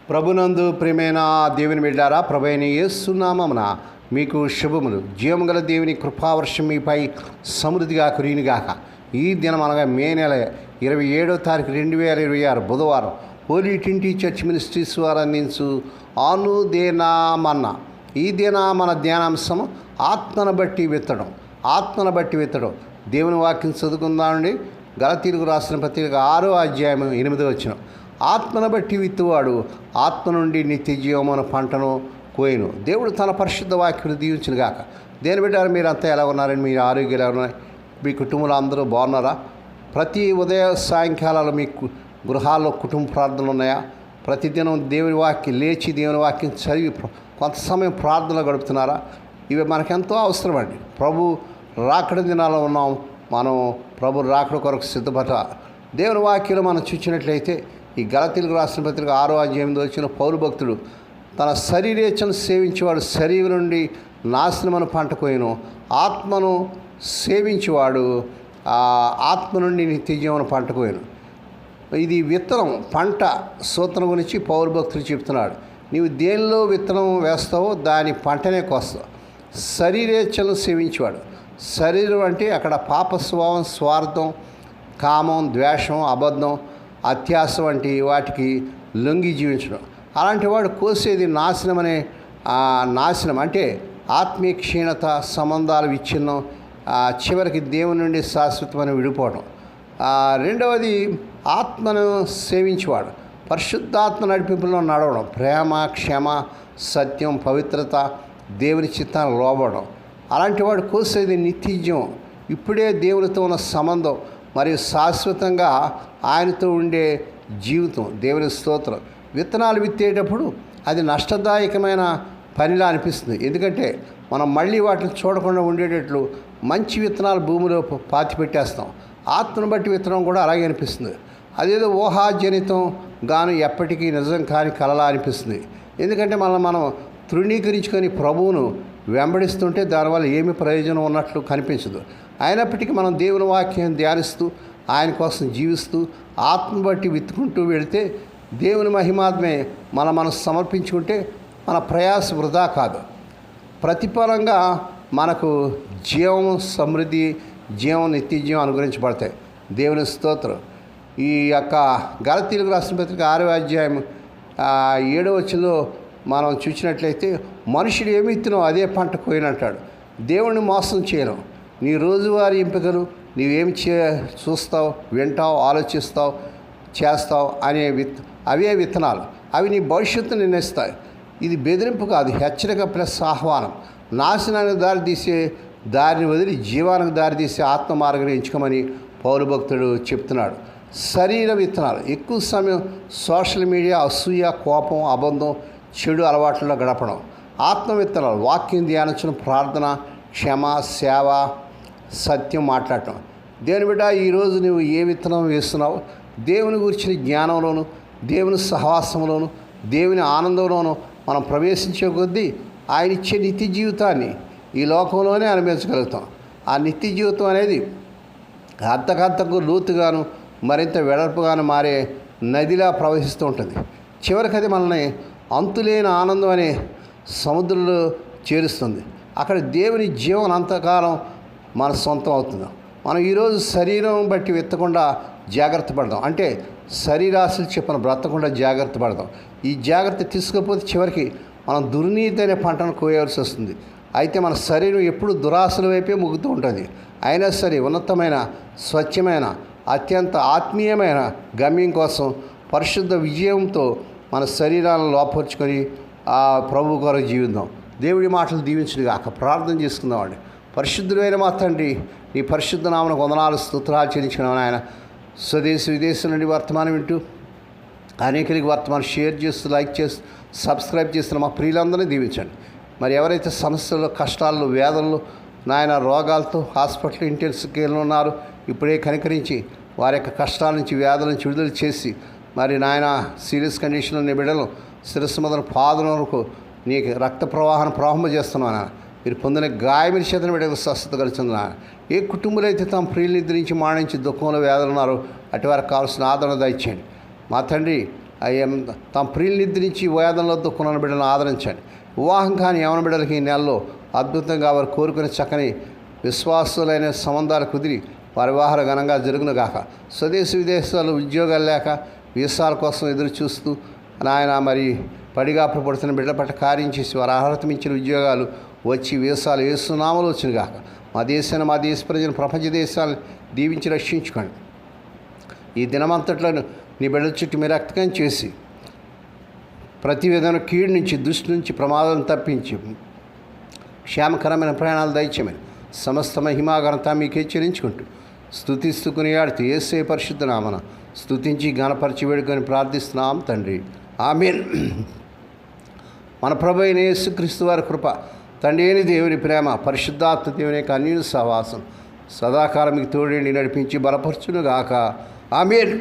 ప్రభునందు ప్రియమైన దేవుని బిడ్డారా, ప్రభువైన యేసు నామమున మీకు శుభములు. జీవముగల దేవుని కృపావర్షం మీపై సమృద్ధిగా కురియునుగాక. ఈ దినం అనగా మే నెల 27వ తారీఖు 2026 బుధవారం హోలీ ట్రినిటీ చర్చ్ మినిస్ట్రీస్ వారు అందించు అనుదినమన్న. ఈ దిన మన ధ్యానాంశం ఆత్మను బట్టి విత్తడం. దేవుని వాక్యం చదువుకుందామండి. గలతీయులకు రాసిన పత్రిక 6వ అధ్యాయం 8వ వచనం. ఆత్మను బట్టి విత్తువాడు ఆత్మ నుండి నిత్య జీవమైన పంటను కోయను. దేవుడు తన పరిశుద్ధ వాక్యం దీవించునుగాక. దేని బిడ్డారు, మీరంతా ఎలా ఉన్నారని, మీ ఆరోగ్యం ఎలా ఉన్నాయి, మీ కుటుంబంలో అందరూ బాగున్నారా? ప్రతి ఉదయ సాయంకాలాలు మీ గృహాల్లో కుటుంబ ప్రార్థనలు ఉన్నాయా? ప్రతిదినం దేవుని వాక్యం లేచి దేవుని వాక్యం చదివి కొంత సమయం ప్రార్థనలు గడుపుతున్నారా? ఇవి మనకెంతో అవసరం అండి. ప్రభు రాకడ దినాల్లో ఉన్నాం. మనం ప్రభు రాకడ కొరకు సిద్ధపడాలి. దేవుని వాక్యంలో మనం చూసినట్లయితే ఈ గలతీయులకు రాసిన పత్రిక 6వ అధ్యాయం వచ్చిన పౌలు భక్తుడు తన శరీరేచ్ఛను సేవించేవాడు శరీరం నుండి నాశనమను పంట కోయను, ఆత్మను సేవించేవాడు ఆత్మ నుండి నిత్య జీవన పంట కోయను. ఇది విత్తనం పంట సూత్రం గురించి పౌరు భక్తులు చెప్తున్నాడు. నీవు దేనిలో విత్తనం వేస్తావో దాని పంటనే కోస్తావు. శరీరేచ్ఛను సేవించేవాడు, శరీరం అంటే అక్కడ పాప స్వభావం, స్వార్థం, కామం, ద్వేషం, అబద్ధం, అత్యాస వంటి వాటికి లొంగి జీవించడం. అలాంటి వాడు కోసేది నాశనం అంటే ఆత్మీయ క్షీణత, సంబంధాల విచ్ఛిన్నం, చివరికి దేవుని నుండి శాశ్వతమైన విడిపోవడం. రెండవది ఆత్మను సేవించేవాడు పరిశుద్ధాత్మ నడిపింపులో నడవడం, ప్రేమ, క్షమ, సత్యం, పవిత్రత, దేవుని చిత్తాన్ని లోబడడం. అలాంటి వాడు కోసేది నిత్యజీవం, ఇప్పుడే దేవునితో ఉన్న సంబంధం మరియు శాశ్వతంగా ఆయనతో ఉండే జీవితం. దేవుని స్తోత్రం. విత్తనాలు విత్తేటప్పుడు అది నష్టదాయకమైన పనిలా అనిపిస్తుంది. ఎందుకంటే మనం మళ్ళీ వాటిని చూడకుండా ఉండేటట్లు మంచి విత్తనాలు భూమిలో పాతిపెట్టేస్తాం. ఆత్మను బట్టి విత్తనం కూడా అలాగే అనిపిస్తుంది. అదేదో ఊహాజనితం గాను ఎప్పటికీ నిజం కాని కలలా అనిపిస్తుంది. ఎందుకంటే మనం తృణీకరించుకొని ప్రభువును వెంబడిస్తుంటే దానివల్ల ఏమి ప్రయోజనం ఉన్నట్లు కనిపించదు. అయినప్పటికీ మనం దేవుని వాక్యం ధ్యానిస్తూ ఆయన కోసం జీవిస్తూ ఆత్మ బట్టి విత్తుకుంటూ వెళితే దేవుని మహిమాత్మే మనం సమర్పించుకుంటే మన ప్రయాస వృధా కాదు. ప్రతిఫలంగా మనకు జీవం, సమృద్ధి, జీవం, నిత్య జీవం అనుగ్రహించబడతాయి. దేవుని స్తోత్రం. ఈ యొక్క గలతీయులకు రాసిన పత్రిక 6వ అధ్యాయం 7వ వచనంలో మనం చూసినట్లయితే మనుషుడు ఏమి ఇత్తునో అదే పంట కోయనంటాడు. దేవుణ్ణి మోసం చేయను. నీ రోజువారీ ఎంపికలు నీవేమి చూస్తావు, వింటావు, ఆలోచిస్తావు, చేస్తావు అనే అవే విత్తనాలు. అవి నీ భవిష్యత్తును నిర్ణయిస్తాయి. ఇది బెదిరింపు కాదు, హెచ్చరిక ప్లస్ ఆహ్వానం. నాశనానికి దారితీసే దారిని వదిలి జీవానికి దారితీసే ఆత్మ మార్గాన్ని ఎంచుకోమని పౌరు భక్తుడు చెప్తున్నాడు. శరీర విత్తనాలు ఎక్కువ సమయం సోషల్ మీడియా, అసూయ, కోపం, అబద్ధం, చెడు అలవాట్లలో గడపడం. ఆత్మ విత్తనాలు వాక్యం ధ్యానించడం, ప్రార్థన, క్షమ, సేవ, సత్యం మాట్లాడటం. దేవుని బిడ్డ, ఈరోజు నువ్వు ఏ విత్తనం వేస్తున్నావు? దేవుని గురించిన జ్ఞానంలోను, దేవుని సహవాసంలోను, దేవుని ఆనందంలోనూ మనం ప్రవేశించే కొద్దీ ఆయన ఇచ్చే నిత్య జీవితాన్ని ఈ లోకంలోనే అనుభవించగలుగుతాం. ఆ నిత్య జీవితం అనేది అంతకంతకు లోతుగాను మరింత వెడల్పుగాను మారే నదిలా ప్రవహిస్తూ ఉంటుంది. చివరికి అది మనల్ని అంతులేని ఆనందం అనే సముద్రంలో చేరుస్తుంది. అక్కడ దేవుని జీవనం అంతకాలం మన సొంతం అవుతుంది. మనం ఈరోజు శరీరం బట్టి విత్తకుండా జాగ్రత్త పడదాం. అంటే శరీరాశలు చెప్పిన బ్రతకుండా జాగ్రత్త పడదాం. ఈ జాగ్రత్త తీసుకోకపోతే చివరికి మనం దుర్నీతి అనే పంటను కోయవలసి వస్తుంది. అయితే మన శరీరం ఎప్పుడు దురాశల వైపే మొగ్గుతూ ఉంటుంది. అయినా సరే ఉన్నతమైన, స్వచ్ఛమైన, అత్యంత ఆత్మీయమైన గమ్యం కోసం పరిశుద్ధ విజయంతో మన శరీరాలను లోపరుచుకొని ఆ ప్రభు కొరకు జీవిద్దాం. దేవుడి మాటలు దీవించుగాక. ప్రార్థన చేసుకుందామండి. పరిశుద్ధుడైన మా తండ్రి, నీ పరిశుద్ధ నామమునకు వందనాలు, స్తుతులు చెల్లించుకున్నాను. ఆయన స్వదేశ విదేశం నుండి వర్తమానం వింటూ అనేకరికి వర్తమానం షేర్ చేస్తూ, లైక్ చేస్తూ, సబ్స్క్రైబ్ చేస్తున్న మా ప్రియులందరినీ దీవించండి. మరి ఎవరైతే సమస్యలు, కష్టాలు, వేదనలు, నాయన రోగాలతో హాస్పిటల్, ఇంటెన్సివ్ కేర్లో ఉన్నారు, ఇప్పుడే కనికరించి వారి యొక్క కష్టాల నుంచి, వ్యాధుల నుంచి విడుదల చేసి, మరి నాయన సీరియస్ కండిషన్లో నీ బిడ్డలు శిరస్సు మొదలు పాదం వరకు నీకు రక్త ప్రవాహాన్ని ప్రారంభం మీరు పొందిన గాయమిని చేతను బిడ్డకు స్వస్థత కలుగుతుంది. ఏ కుటుంబాలు అయితే తమ ప్రియులు నిద్రించి మాణించి దుఃఖంలో వేదన ఉన్నారో అటు వారికి కావాల్సిన ఆదరణ దయచేయండి. మా తండ్రి, తమ ప్రియులు నిద్రించి వేదనలతో కొన్న బిడ్డలను ఆదరించండి. వివాహం కాని యవన బిడ్డలకి ఈ నెలలో అద్భుతంగా వారు కోరుకునే చక్కని విశ్వాసులైన సంబంధాలు కుదిరి వారి వివాహాలు ఘనంగా జరుగునుగాక. స్వదేశ విదేశాలు ఉద్యోగాలు లేక వీసాల కోసం ఎదురు చూస్తూ నాయన మరి పడిగాపులు పడుతున్న బిడ్డల పట్ల కార్యం చేసి వారి అర్హత మించిన ఉద్యోగాలు వచ్చి వీసాలు యేసునామములో వచ్చినగాక. మా దేశాన్ని మా దేశ ప్రజలను ప్రపంచ దేశాలను దీవించి రక్షించుకోండి. ఈ దినమంతట్లో నీ బిడ్డల చుట్టూ మీరు రక్తకం చేసి ప్రతి విధమైన కీడు నుంచి దుష్టి నుంచి ప్రమాదం తప్పించి క్షేమకరమైన ప్రయాణాలు దయచేయమని సమస్త మహిమాఘనత మీకు హెచ్చరించుకుంటూ స్తుతిస్తూ కొనియాడుతూ యేసే పరిశుద్ధ నామన స్తుతించి ఘనపరిచి వేడుకొని ప్రార్థిస్తున్నాం తండ్రి, ఆమేన్. మన ప్రభు అయిన యేసుక్రీస్తు వారి కృప, తండ్రి అయిన దేవుని ప్రేమ, పరిశుద్ధాత్మ దేవుని యొక్క అన్యోన్య సహవాసం సదాకాలం మీకు తోడేండి నడిపించి బలపరచునుగాక. ఆమేన్.